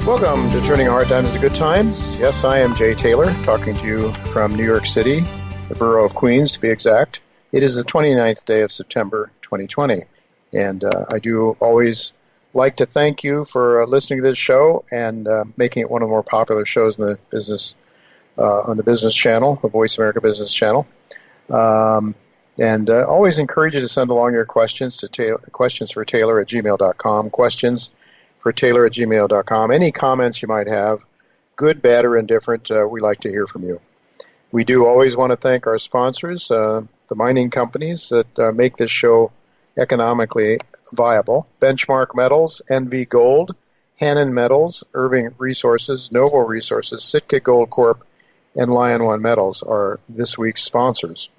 Welcome to Turning Hard Times into Good Times. Yes, I am Jay Taylor, talking to you from New York City, the borough of Queens to be exact. It is the 29th day of September 2020, and I do always like to thank you for listening to this show and making it one of the more popular shows in the business on the business channel, the Voice America Business Channel. And always encourage you to send along your questions to questions for Taylor at gmail.com, questions for Taylor at gmail.com. Any comments you might have, good, bad, or indifferent, we like to hear from you. We do always want to thank our sponsors, the mining companies that make this show economically viable. Benchmark Metals, NV Gold, Hannon Metals, Irving Resources, Novo Resources, Sitka Gold Corp., and Lion One Metals are this week's sponsors.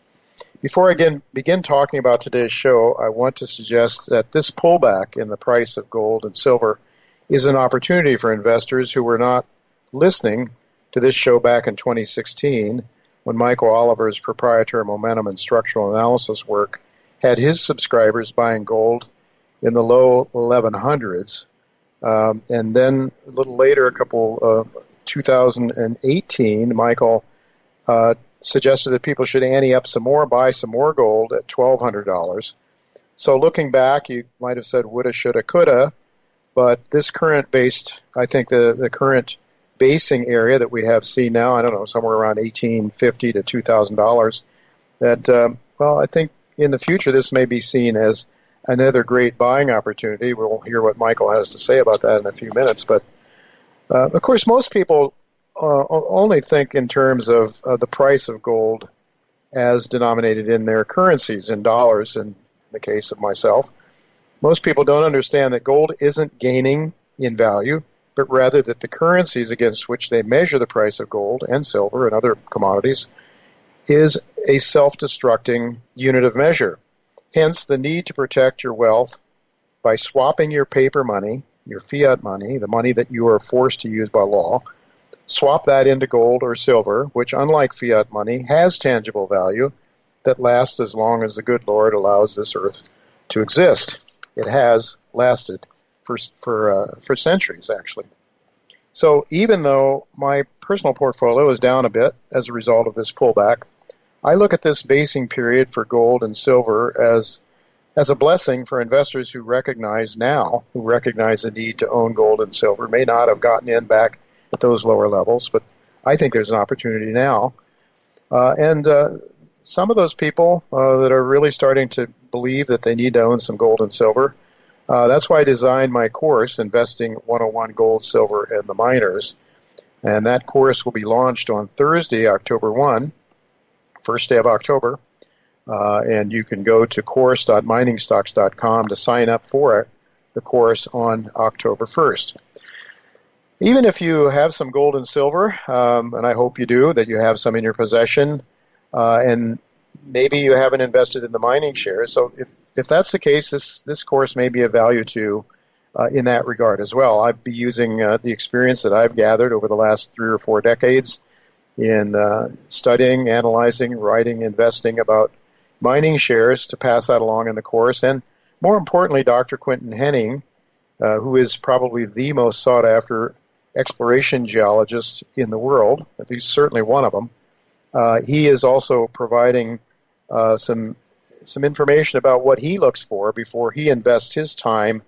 Before I begin talking about today's show, I want to suggest that this pullback in the price of gold and silver is an opportunity for investors who were not listening to this show back in 2016 when Michael Oliver's proprietary momentum and structural analysis work had his subscribers buying gold in the low 1100s. And then a little later, 2018, Michael suggested that people should ante up some more, buy some more gold at $1,200. So looking back, you might have said woulda, shoulda, coulda, but this current based, I think the current basing area that we have seen now, I don't know, somewhere around $1,850 to $2,000, that, I think in the future this may be seen as another great buying opportunity. We'll hear what Michael has to say about that in a few minutes. But, of course, most people only think in terms of the price of gold as denominated in their currencies, in dollars, in the case of myself. Most people don't understand that gold isn't gaining in value, but rather that the currencies against which they measure the price of gold and silver and other commodities is a self-destructing unit of measure. Hence, the need to protect your wealth by swapping your paper money, your fiat money, the money that you are forced to use by law, swap that into gold or silver, which, unlike fiat money, has tangible value that lasts as long as the good Lord allows this earth to exist. It has lasted for centuries, actually. So even though my personal portfolio is down a bit as a result of this pullback, I look at this basing period for gold and silver as a blessing for investors who recognize the need to own gold and silver. May not have gotten in back at those lower levels, but I think there's an opportunity now. And some of those people that are really starting to believe that they need to own some gold and silver, that's why I designed my course, Investing 101 Gold, Silver, and the Miners. And that course will be launched on Thursday, October 1, first day of October. And you can go to course.miningstocks.com to sign up for the course on October 1st. Even if you have some gold and silver, and I hope you do, that you have some in your possession, and maybe you haven't invested in the mining shares. So if that's the case, this course may be of value to you in that regard as well. I'd be using the experience that I've gathered over the last 3 or 4 decades in studying, analyzing, writing, investing about mining shares to pass that along in the course. And more importantly, Dr. Quinton Henning, who is probably the most sought-after exploration geologist in the world, at least certainly one of them, he is also providing some information about what he looks for before he invests his time,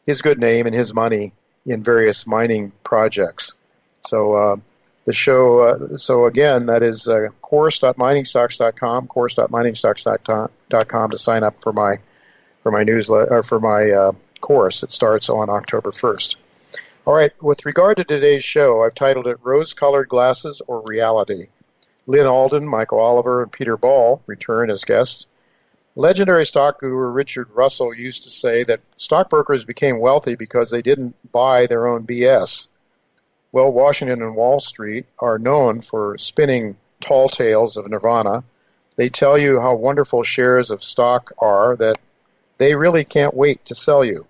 his good name, and his money in various mining projects. So the show, so again, that is course.miningstocks.com, course.miningstocks.com to sign up for my newsletter or for my course. It starts on October 1st. All right, with regard to today's show, I've titled it Rose-Colored Glasses or Reality. Lynn Alden, Michael Oliver, and Peter Ball return as guests. Legendary stock guru Richard Russell used to say that stockbrokers became wealthy because they didn't buy their own BS. Well, Washington and Wall Street are known for spinning tall tales of nirvana. They tell you how wonderful shares of stock are that they really can't wait to sell you.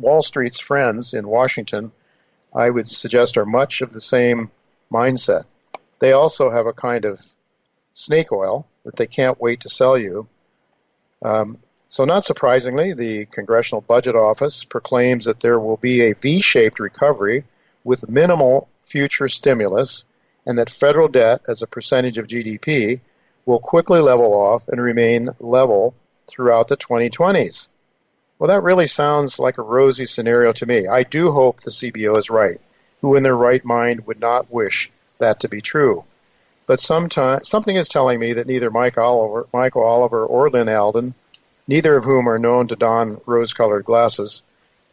Wall Street's friends in Washington, I would suggest, are much of the same mindset. They also have a kind of snake oil that they can't wait to sell you. So not surprisingly, the Congressional Budget Office proclaims that there will be a V-shaped recovery with minimal future stimulus, and that federal debt as a percentage of GDP will quickly level off and remain level throughout the 2020s. Well, that really sounds like a rosy scenario to me. I do hope the CBO is right. Who in their right mind would not wish that to be true? But something is telling me that neither Michael Oliver or Lynn Alden, neither of whom are known to don rose-colored glasses,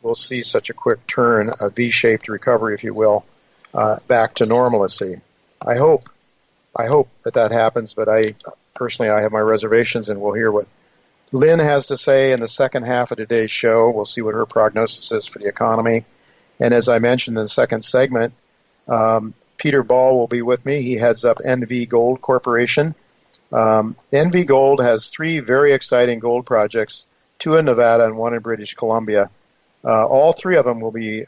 will see such a quick turn, a V-shaped recovery, if you will, back to normalcy. I hope that happens, but I have my reservations, and we'll hear what Lynn has to say in the second half of today's show. We'll see what her prognosis is for the economy. And as I mentioned in the second segment, Peter Ball will be with me. He heads up NV Gold Corporation. NV Gold has 3 very exciting gold projects, 2 in Nevada and 1 in British Columbia. All 3 of them will be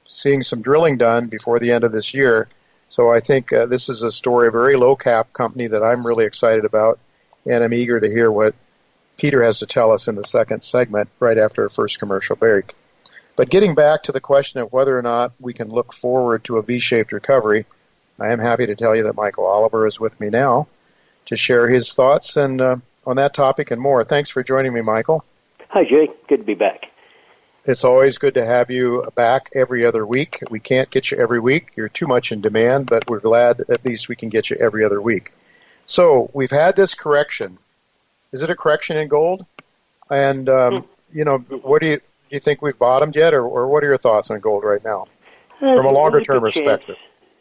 seeing some drilling done before the end of this year. So I think this is a story, a very low-cap company that I'm really excited about, and I'm eager to hear what Peter has to tell us in the second segment right after our first commercial break. But getting back to the question of whether or not we can look forward to a V-shaped recovery, I am happy to tell you that Michael Oliver is with me now to share his thoughts and on that topic and more. Thanks for joining me, Michael. Hi, Jay. Good to be back. It's always good to have you back every other week. We can't get you every week. You're too much in demand, but we're glad at least we can get you every other week. So we've had this correction. Is it a correction in gold? And, what do you think we've bottomed yet, or what are your thoughts on gold right now from a longer-term perspective?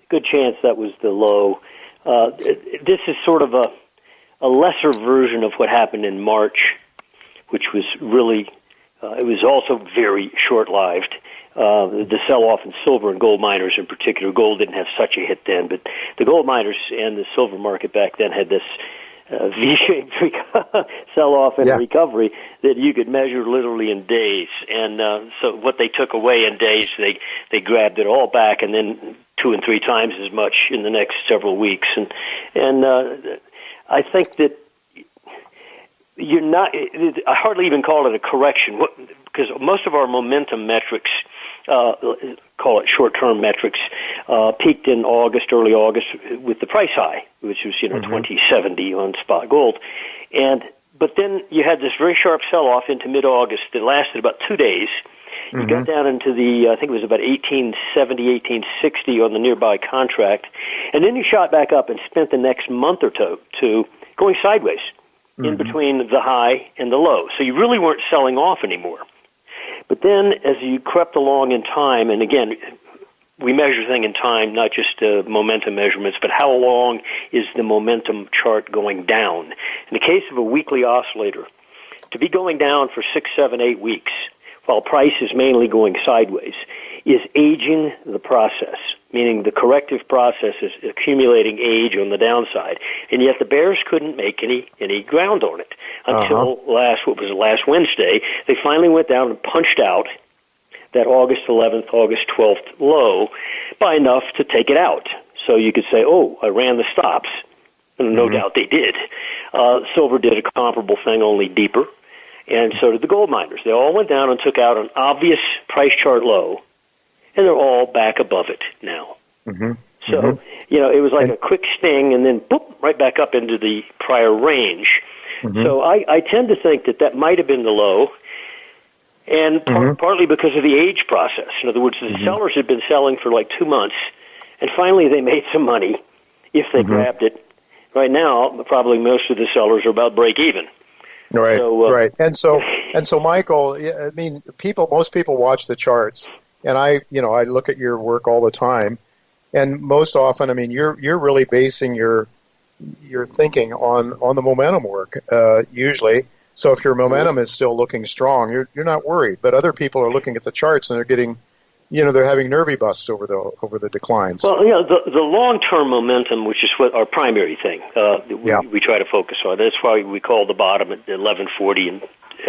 Good chance that was the low. This is sort of a lesser version of what happened in March, which was really, it was also very short-lived. The sell-off in silver and gold miners in particular. Gold didn't have such a hit then, but the gold miners and the silver market back then had this V-shaped sell-off and recovery that you could measure literally in days. And so what they took away in days, they grabbed it all back, and then 2 and 3 times as much in the next several weeks. And I think that you're not. I hardly even call it a correction because most of our momentum metrics, call it short-term metrics, peaked in August, early August, with the price high, which was 2070 on spot gold, but then you had this very sharp sell-off into mid-August that lasted about 2 days. You got down into the, I think it was about 1870, 1860 on the nearby contract, and then you shot back up and spent the next month or two going sideways in between the high and the low. So you really weren't selling off anymore. But then as you crept along in time, and again, we measure things in time, not just momentum measurements, but how long is the momentum chart going down. In the case of a weekly oscillator, to be going down for 6, 7, 8 weeks, while price is mainly going sideways, is aging the process, meaning the corrective process is accumulating age on the downside. And yet the bears couldn't make any ground on it until last Wednesday. They finally went down and punched out that August 11th, August 12th low by enough to take it out. So you could say, oh, I ran the stops. And no doubt they did. Silver did a comparable thing, only deeper. And so did the gold miners. They all went down and took out an obvious price chart low, and they're all back above it now. So, it was like a quick sting, and then boop, right back up into the prior range. So I tend to think that might have been the low, and partly because of the age process. In other words, the sellers had been selling for like 2 months, and finally they made some money if they grabbed it. Right now, probably most of the sellers are about break even. Right, right. And so, Michael, I mean, most people watch the charts, and I look at your work all the time, and most often, I mean, you're really basing your thinking on the momentum work, usually. So if your momentum is still looking strong, you're not worried. But other people are looking at the charts and they're getting, they're having nervy busts over the declines. Well, the long-term momentum, which is what our primary thing, we try to focus on. That's why we call the bottom at 1140 in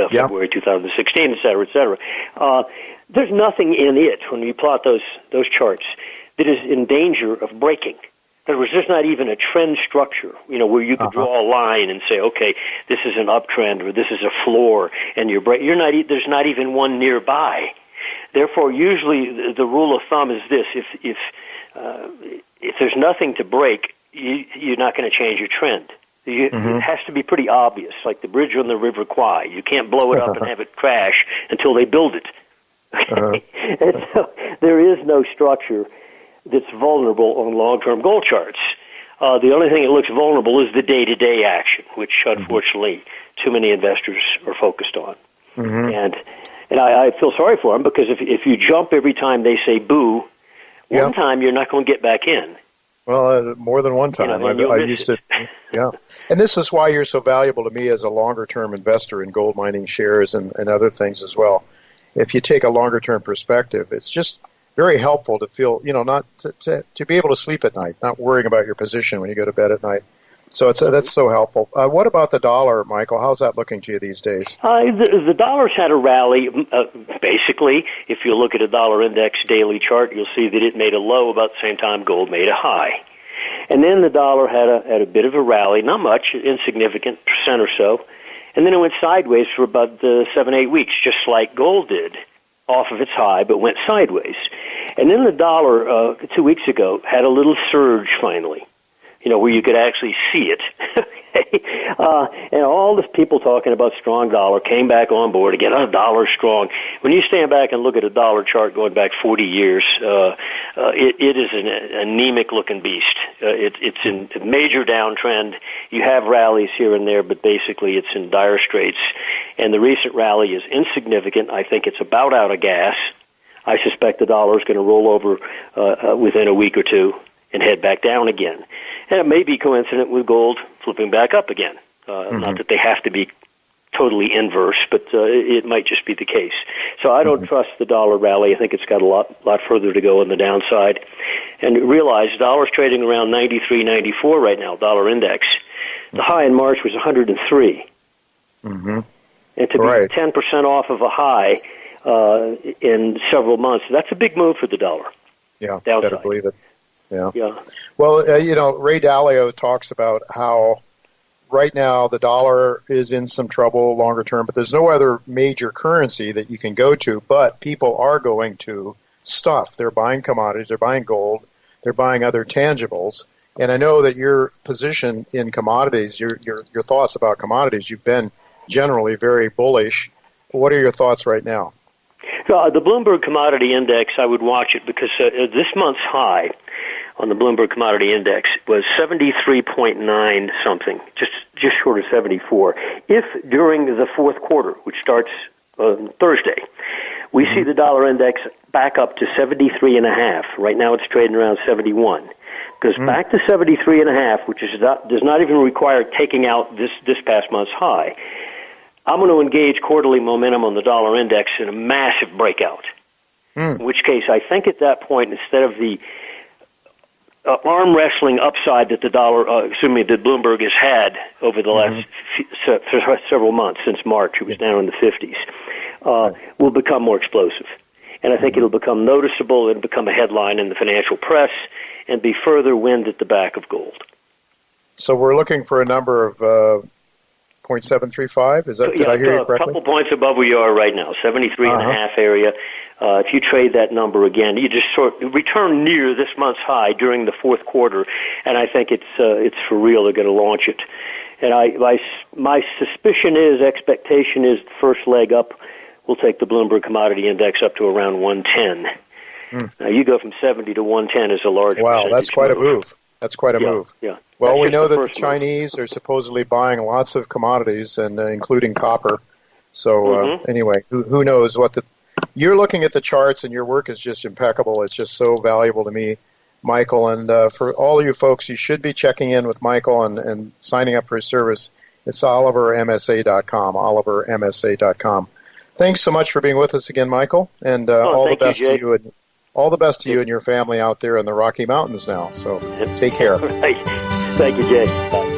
February 2016, et cetera, et cetera. There's nothing in it when you plot those charts that is in danger of breaking. In other words, there's not even a trend structure, where you could draw a line and say, okay, this is an uptrend or this is a floor, and there's not even one nearby. Therefore, usually the rule of thumb is this: if there's nothing to break, you're not going to change your trend. It has to be pretty obvious, like the bridge on the River Kwai. You can't blow it up and have it crash until they build it. And so there is no structure that's vulnerable on long-term gold charts. The only thing that looks vulnerable is the day-to-day action, which unfortunately too many investors are focused on. And I feel sorry for them, because if you jump every time they say boo, one time you're not going to get back in. Well, more than one time. I used to, yeah. And this is why you're so valuable to me as a longer-term investor in gold mining shares and other things as well. If you take a longer-term perspective, it's just very helpful to feel, not to be able to sleep at night, not worrying about your position when you go to bed at night. So that's so helpful. What about the dollar, Michael? How's that looking to you these days? The dollar's had a rally. Basically, if you look at a dollar index daily chart, you'll see that it made a low about the same time gold made a high. And then the dollar had a bit of a rally, not much, insignificant, % or so. And then it went sideways for about 7-8 weeks, just like gold did, off of its high, but went sideways. And then the dollar, 2 weeks ago, had a little surge finally, where you could actually see it. And all the people talking about strong dollar came back on board again. Oh, dollar strong. When you stand back and look at a dollar chart going back 40 years, it is an anemic-looking beast. It's in a major downtrend. You have rallies here and there, but basically it's in dire straits. And the recent rally is insignificant. I think it's about out of gas. I suspect the dollar is going to roll over within a week or two and head back down again. And it may be coincident with gold flipping back up again. Not that they have to be totally inverse, but it might just be the case. So I don't trust the dollar rally. I think it's got a lot further to go on the downside. And realize the dollar's trading around 93, 94 right now, dollar index. The high in March was 103. And to be 10% off of a high in several months, that's a big move for the dollar. Yeah, downside. better believe it. Yeah. Well, Ray Dalio talks about how right now the dollar is in some trouble longer term, but there's no other major currency that you can go to, but people are going to stuff. They're buying commodities, they're buying gold, they're buying other tangibles. And I know that your position in commodities, your thoughts about commodities, you've been generally very bullish. What are your thoughts right now? The Bloomberg Commodity Index, I would watch it because this month's high on the Bloomberg Commodity Index was 73.9 something, just short of 74. If during the fourth quarter, which starts on Thursday, we see the dollar index back up to 73.5. Right now it's trading around 71. Goes back to 73.5, which does not even require taking out this past month's high. I'm going to engage quarterly momentum on the dollar index in a massive breakout. In which case, I think at that point, instead of the arm wrestling upside that the Bloomberg has had over the last several months since March, it was down in the 50s, will become more explosive. And I think it'll become noticeable and become a headline in the financial press and be further wind at the back of gold. So we're looking for a number of 0.735? Did I hear you correctly? A couple points above where you are right now, 73.5 area. If you trade that number again, you just sort of return near this month's high during the fourth quarter, and I think it's for real. They're going to launch it. And my expectation is the first leg up will take the Bloomberg Commodity Index up to around 110. Now, you go from 70 to 110 is a large Wow, that's quite a move. That's quite a move. Yeah. Well, we know that the Chinese are supposedly buying lots of commodities, and including copper. So anyway, who knows what you're looking at the charts, and your work is just impeccable. It's just so valuable to me, Michael. And for all of you folks, you should be checking in with Michael and signing up for his service. It's olivermsa.com, olivermsa.com. Thanks so much for being with us again, Michael, and all the best to you. And all the best to you and your family out there in the Rocky Mountains now. So take care. Right. Thank you, Jay. Bye.